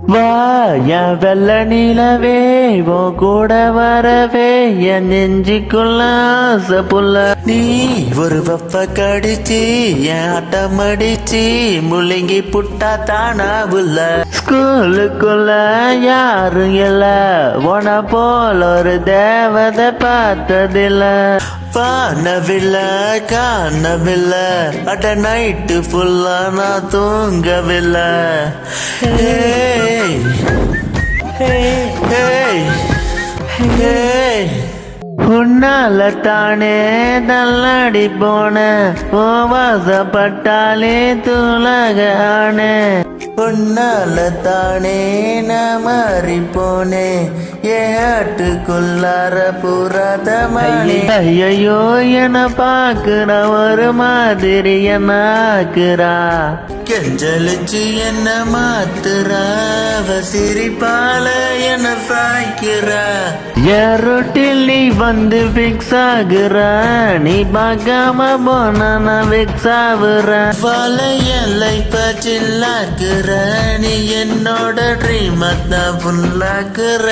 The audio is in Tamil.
வா என் வெள்ள நிலவே ஓ கூட வரவே என் நெஞ்சுக்குள்ள ஆசை புள்ள நீ ஒரு வப்ப கடிச்சு என் ஆட்டம் அடிச்சு முழுங்கி புட்டா தானா புள்ள ஸ்கூலுக்குள்ள யாரும் இல்ல உன போல ஒரு தேவதை பார்த்ததில்ல வானவில்லை காணவில்லை அட நைட்டு ஃபுல்லா நான் தூங்கவில்லை உன்னால தானே தள்ளாடி போன ஓ வாசப்பட்டாலே துலக ஆன உன்னால தானே நான் மாறி போனேன் ஏட்டுக்குள்ளார புறாத மணி ஐயோ என பாக்குற ஒரு மாதிரி என்ன ஆக்குறா கெஞ்சலிச்சு என்ன மாத்துறா சிரிப்பால என்ன சாய்க்கிறா என் ரொட்டில் நீ வந்து பிக்ஸ் ஆகுற நீ பார்க்காம போனா நான் பிக்ஸ் ஆகுற வலைய லைஃப் சில்லாக்குற நீ என்னோட ட்ரீம் தான் ஃபுல்லாக்குற